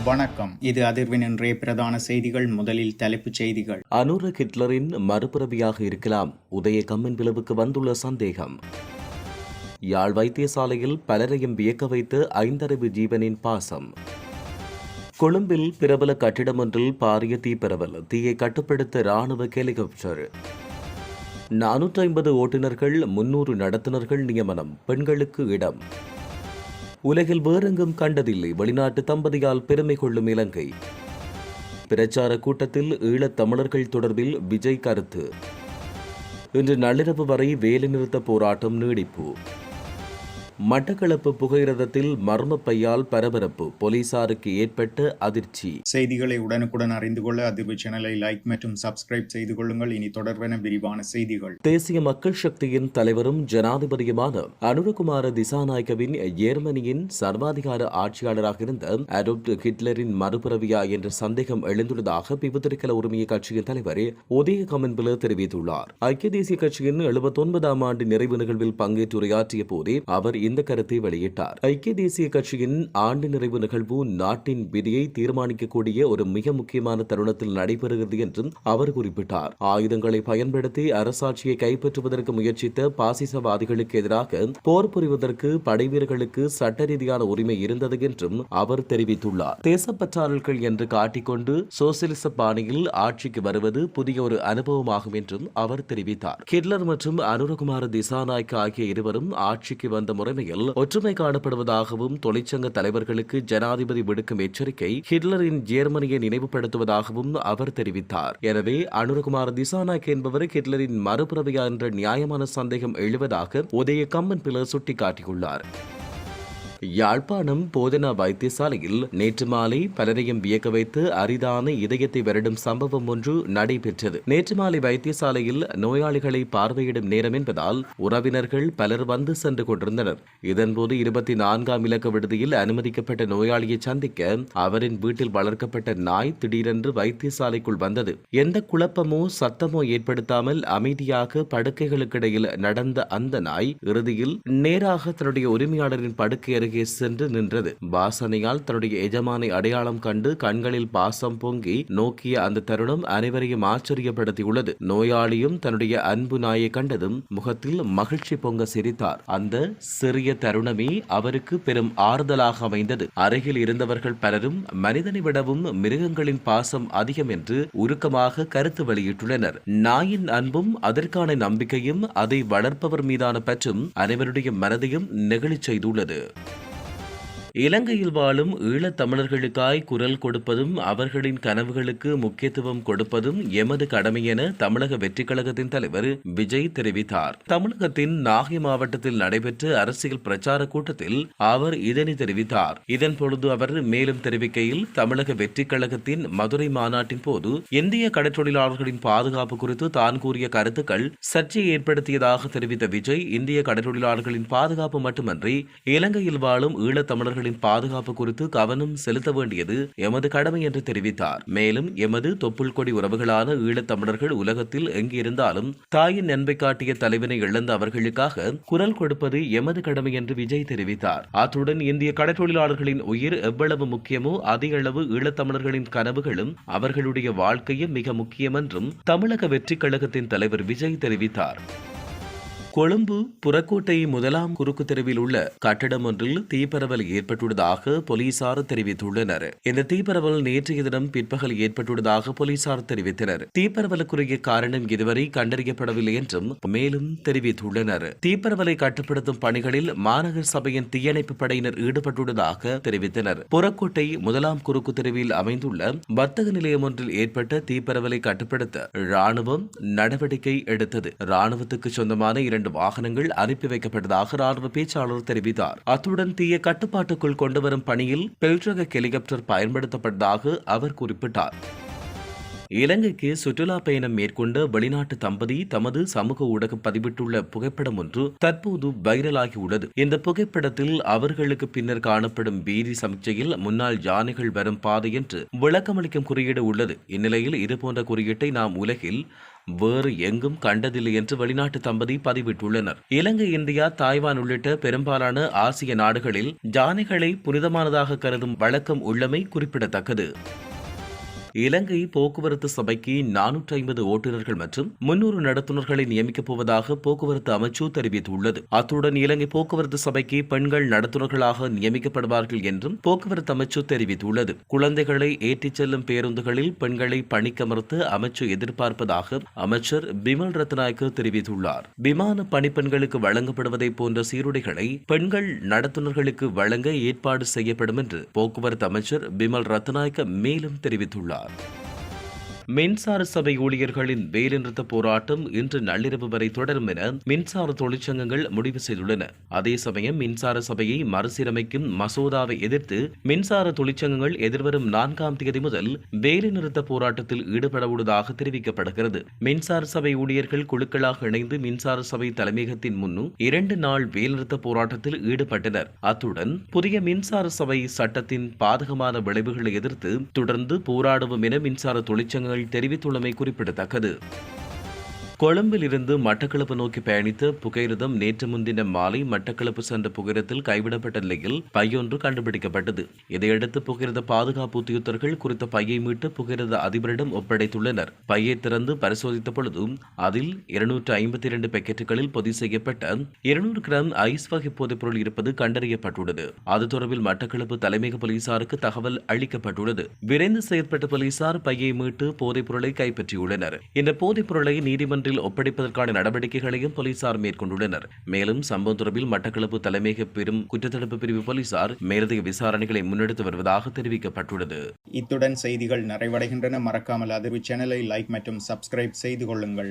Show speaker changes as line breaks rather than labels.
வணக்கம். இது அதிர்வின் இன்றைய பிரதான செய்திகள். முதலில் தலைப்புச் செய்திகள்.
அனுர ஹிட்லரின் மறுபிறவியாக இருக்கலாம். உதய கம்மன் பிளவுக்கு வந்துள்ள சந்தேகம். யாழ் வைத்தியசாலையில் பலரையும் வியக்க வைத்த ஐந்தறிவு ஜீவனின் பாசம். கொழும்பில் பிரபல கட்டிடம் ஒன்றில் பாரிய தீ பரவல். தீயை கட்டுப்படுத்த ராணுவ ஹெலிகாப்டர். 450 ஓட்டுநர்கள் 300 நடத்துனர்கள் நியமனம். பெண்களுக்கு இடம். உலகில் வேறெங்கும் கண்டதில்லை. வெளிநாட்டு தம்பதியால் பெருமை கொள்ளும் இலங்கை. பிரச்சார கூட்டத்தில் ஈழத் தமிழர்கள் தொடர்பில் விஜய் கருத்து. இன்று நள்ளிரவு வரை வேலைநிறுத்த போராட்டம் நீடிப்பு. மட்டக்களப்பு புகையிரதத்தில் மர்ம பையால் பரபரப்பு. போலீசாருக்கு ஏற்பட்ட அதிர்ச்சி.
செய்திகளை உடனுக்குடன் அறிந்து கொள்ள அதிர்வு சேனலை லைக் மற்றும் சப்ஸ்கிரைப் செய்து கொள்ளுங்கள். இனி தொடர்பான விரிவான செய்திகள்.
தேசிய மக்கள் சக்தியின் தலைவரும் ஜனாதிபதியுமான அனுரகுமார திசாநாயக்கவின் ஜெர்மனியின் சர்வாதிகார ஆட்சியாளராக இருந்த அடோல்ஃப் ஹிட்லரின் மறுபிறவியா என்ற சந்தேகம் எழுந்துள்ளதாக பிபத்திரிகல உரிமைய கட்சியின் தலைவர் உதய கம்மன்பில தெரிவித்துள்ளார். ஐக்கிய தேசிய கட்சியின் 79ஆம் ஆண்டு நிறைவு நிகழ்வில் பங்கேற்று உரையாற்றிய போதே அவர் இந்த கருத்தை வெளியிட்டார். ஐக்கிய தேசிய கட்சியின் ஆண்டு நிறைவு நிகழ்வு நாட்டின் விதியை தீர்மானிக்கக்கூடிய ஒரு மிக முக்கியமான தருணத்தில் நடைபெறுகிறது என்றும் அவர் குறிப்பிட்டார். ஆயுதங்களை பயன்படுத்தி அரசாட்சியை கைப்பற்றுவதற்கு முயற்சித்த பாசிசவாதிகளுக்கு எதிராக போர் புரிவதற்கு படைவீரர்களுக்கு சட்ட ரீதியான உரிமை இருந்தது என்றும் அவர் தெரிவித்துள்ளார். தேசப்பற்றாளர்கள் என்று காட்டிக்கொண்டு சோசியலிச பாணியில் ஆட்சிக்கு வருவது புதிய ஒரு அனுபவமாகும் என்றும் அவர் தெரிவித்தார். ஹிட்லர் மற்றும் அனுரகுமார திசாநாயக்க ஆகிய இருவரும் ஆட்சிக்கு வந்த முறைமையில் ஒற்றுமை காணப்படுவதாகவும் தொழிற்சங்க தலைவர்களுக்கு ஜனாதிபதி விடுக்கும் எச்சரிக்கை ஹிட்லரின் ஜெர்மனியை நினைவுபடுத்துவதாகவும் அவர் தெரிவித்தார். எனவே அனுரகுமார திசாநாயக்க என்பவர் ஹிட்லரின் மறுபிறவியா என்ற நியாயமான சந்தேகம் எழுவதாக உதய கம்மன் பில சுட்டிக்காட்டியுள்ளார். யாழ்ப்பாணம் போதனா வைத்தியசாலையில் நேற்று மாலை பலரையும் வியக்க வைத்து அரிதான இதயத்தை வருடும் சம்பவம் ஒன்று நடைபெற்றது. நேற்று மாலை வைத்தியசாலையில் நோயாளிகளை பார்வையிடும் நேரம் என்பதால் உறவினர்கள் பலர் வந்து சென்று கொண்டிருந்தனர். இதன்போது 24ஆம் இலக்க விடுதியில் அனுமதிக்கப்பட்ட நோயாளியை சந்திக்க அவரின் வீட்டில் வளர்க்கப்பட்ட நாய் திடீரென்று வைத்தியசாலைக்குள் வந்தது. எந்த குழப்பமோ சத்தமோ ஏற்படுத்தாமல் அமைதியாக படுக்கைகளுக்கிடையில் நடந்த அந்த நாய் இறுதியில் நேராக தன்னுடைய உரிமையாளரின் படுக்கை சென்று நின்றது. வாசனையால் தன்னுடைய எஜமானை அடையாளம் கண்டு கண்களில் பாசம் பொங்கி நோக்கிய அந்த தருணம் அனைவரையும் ஆச்சரியப்படுத்தியுள்ளது. நோயாளியும் தன்னுடைய அன்பு நாயை கண்டதும் முகத்தில் மகிழ்ச்சி பொங்க சிரித்தார். அந்த சிறிய தருணமே அவருக்கு பெரும் ஆறுதலாக அமைந்தது. அருகில் இருந்தவர்கள் பலரும் மனிதனை விடவும் மிருகங்களின் பாசம் அதிகம் என்று உருக்கமாக கருத்து வெளியிட்டுள்ளனர். நாயின் அன்பும் அதற்கான நம்பிக்கையும் அதை வளர்ப்பவர் மீதான பற்றும் அனைவருடைய மனதையும் நெகிழச் செய்துள்ளது. இலங்கையில் வாழும் ஈழத் தமிழர்களுக்காய் குரல் கொடுப்பதும் அவர்களின் கனவுகளுக்கு முக்கியத்துவம் கொடுப்பதும் எமது கடமை என தமிழக வெற்றிக் கழகத்தின் தலைவர் விஜய் தெரிவித்தார். தமிழகத்தின் நாகை மாவட்டத்தில் நடைபெற்ற அரசியல் பிரச்சார கூட்டத்தில் அவர் இதனை தெரிவித்தார். இதன் பொழுது அவர் மேலும் தெரிவிக்கையில், தமிழக வெற்றிக் கழகத்தின் மதுரை மாநாட்டின் போது இந்திய கடற்றொழிலாளர்களின் பாதுகாப்பு குறித்து தான் கூறிய கருத்துக்கள் சர்ச்சையை ஏற்படுத்தியதாக தெரிவித்த விஜய், இந்திய கடற்றொழிலாளர்களின் பாதுகாப்பு மட்டுமன்றி இலங்கையில் வாழும் ஈழத் தமிழர்கள் பாதுகாப்பு குறித்து கவனம் செலுத்த வேண்டியது எமது கடமை என்று தெரிவித்தார். மேலும் எமது தொப்புள் கொடி உறவுகளான ஈழத் தமிழர்கள் உலகத்தில் எங்கிருந்தாலும் தாயின் நன்மை காட்டிய தலைவனை இழந்த அவர்களுக்காக குரல் கொடுப்பது எமது கடமை என்று விஜய் தெரிவித்தார். அத்துடன் இந்திய கடற்றொழிலாளர்களின் உயிர் எவ்வளவு முக்கியமோ அதே அளவு ஈழத் தமிழர்களின் கனவுகளும் அவர்களுடைய வாழ்க்கையும் மிக முக்கியம் என்றும் தமிழக வெற்றிக் கழகத்தின் தலைவர் விஜய் தெரிவித்தார். கொழும்பு புறக்கோட்டை முதலாம் குறுக்கு தெருவில் உள்ள கட்டடம் ஒன்றில் தீப்பரவல் ஏற்பட்டுள்ளதாக போலீசார் தெரிவித்துள்ளனர். இந்த தீப்பரவல் நேற்றைய தினம் பிற்பகல் ஏற்பட்டுள்ளதாக போலீசார் தெரிவித்தனர். தீப்பரவலுக்குரிய காரணம் இதுவரை கண்டறியப்படவில்லை என்றும் மேலும் தெரிவித்துள்ளனர். தீப்பரவலை கட்டுப்படுத்தும் பணிகளில் மாநகர சபையின் தீயணைப்பு படையினர் ஈடுபட்டுள்ளதாக தெரிவித்தனர். புறக்கோட்டை முதலாம் குறுக்கு தெருவில் அமைந்துள்ள வர்த்தக நிலையம் ஒன்றில் ஏற்பட்ட தீப்பரவலை கட்டுப்படுத்த ராணுவம் நடவடிக்கை எடுத்தது. ராணுவத்துக்கு சொந்தமான 2 வாகனங்கள் அனுப்பி வைக்கப்பட்டதாக ராணுவ பேச்சாளர் தெரிவித்தார். அத்துடன் தீய கட்டுப்பாட்டுக்குள் கொண்டுவரும் பணியில் பெல்ரக ஹெலிகாப்டர் பயன்படுத்தப்பட்டதாக அவர் குறிப்பிட்டார். இலங்கைக்கு சுற்றுலா பயணம் மேற்கொண்ட வெளிநாட்டு தம்பதி தமது சமூக ஊடகம் பதிவிட்டுள்ள புகைப்படம் ஒன்று தற்போது வைரலாகியுள்ளது. இந்த புகைப்படத்தில் அவர்களுக்கு பின்னர் காணப்படும் வீதி சமிக்சையில் முன்னாள் யானைகள் வரும் பாதை என்று விளக்கமளிக்கும் குறியீடு உள்ளது. இந்நிலையில் இதுபோன்ற குறியீட்டை நாம் உலகில் வேறு எங்கும் கண்டதில்லை என்று வெளிநாட்டு தம்பதி பதிவிட்டுள்ளனர். இலங்கை, இந்தியா, தாய்வான் உள்ளிட்ட பெரும்பாலான ஆசிய நாடுகளில் யானைகளை புனிதமானதாக கருதும் வழக்கம் உள்ளமை குறிப்பிடத்தக்கது. இலங்கை போக்குவரத்து சபைக்கு 450 ஓட்டுநர்கள் மற்றும் 300 நடத்துனர்களை நியமிக்கப் போவதாக போக்குவரத்து அமைச்சு தெரிவித்துள்ளது. அத்துடன் இலங்கை போக்குவரத்து சபைக்கு பெண்கள் நடத்துனர்களாக நியமிக்கப்படுவார்கள் என்றும் போக்குவரத்து அமைச்சு தெரிவித்துள்ளது. குழந்தைகளை ஏற்றிச் செல்லும் பேருந்துகளில் பெண்களை பணிக்கமர்த்த அமைச்சு எதிர்பார்ப்பதாக அமைச்சர் பிமல் ரத்நாயக்க தெரிவித்துள்ளார். விமான பணிப்பெண்களுக்கு வழங்கப்படுவதை போன்ற சீருடைகளை பெண்கள் நடத்துனர்களுக்கு வழங்க ஏற்பாடு செய்யப்படும் என்று போக்குவரத்து அமைச்சர் பிமல் ரத்நாயக்க மேலும் தெரிவித்துள்ளார். மின்சார சபை ஊழியர்களின் வேலைநிறுத்த போராட்டம் இன்று நள்ளிரவு வரை தொடரும் என மின்சார தொழிற்சங்கங்கள் முடிவு செய்துள்ளன. அதே சமயம் மின்சார சபையை மறுசீரமைக்கும் மசோதாவை எதிர்த்து மின்சார தொழிற்சங்கங்கள் எதிர்வரும் 4ஆம் தேதி முதல் வேலைநிறுத்த போராட்டத்தில் ஈடுபடவுள்ளதாக தெரிவிக்கப்படுகிறது. மின்சார சபை ஊழியர்கள் குழுக்களாக இணைந்து மின்சார சபை தலைமையகத்தின் முன்னு 2 நாள் வேலைநிறுத்த போராட்டத்தில் ஈடுபட்டனர். அத்துடன் புதிய மின்சார சபை சட்டத்தின் பாதகமான விளைவுகளை எதிர்த்து தொடர்ந்து போராடுவோம் என மின்சார தொழிற்சங்கங்கள் தெரிவித்துள்ளமை குறிப்பிடத்தக்கது. கொழும்பில் இருந்து மட்டக்களப்பு நோக்கி பயணித்த புகையிரதம் நேற்று முன்தினம் மாலை மட்டக்களப்பு சென்ற புகையிரத்தில் கைவிடப்பட்ட நிலையில் பையொன்று கண்டுபிடிக்கப்பட்டது. இதையடுத்து புகையிரத பாதுகாப்பு உத்தியோகத்தர்கள் குறித்த பையை மீட்டு புகையிரத அதிபரிடம் ஒப்படைத்துள்ளனர். பையை திறந்து பரிசோதித்த பொழுது அதில் 252 பாக்கெட்டுகளில் பொதி செய்யப்பட்ட 200 கிராம் ஐஸ் வகை போதைப்பொருள் இருப்பது கண்டறியப்பட்டுள்ளது. அது தொடர்பில் மட்டக்களப்பு தலைமையக போலீசாருக்கு தகவல் அளிக்கப்பட்டுள்ளது. விரைந்து செயற்பட்ட போலீசார் பையை மீட்டு போதைப் பொருளை கைப்பற்றியுள்ளனர். இந்த போதைப் பொருளை நீதிமன்ற ஒப்படைப்பதற்கான நடவடிக்கைகளையும் போலீசார் மேற்கொண்டுள்ளனர். மேலும் சம்பவம் தொடர்பில் மட்டக்களப்பு தலைமையக பெரும் குற்றத்தடுப்பு பிரிவு போலீசார் மேலதிக விசாரணைகளை முன்னெடுத்து வருவதாக தெரிவிக்கப்பட்டுள்ளது.
இத்துடன் செய்திகள் நிறைவடைகின்றன. மறக்காமல் அதிர்வு சேனலை லைக் மற்றும் சப்ஸ்கிரைப் செய்து கொள்ளுங்கள்.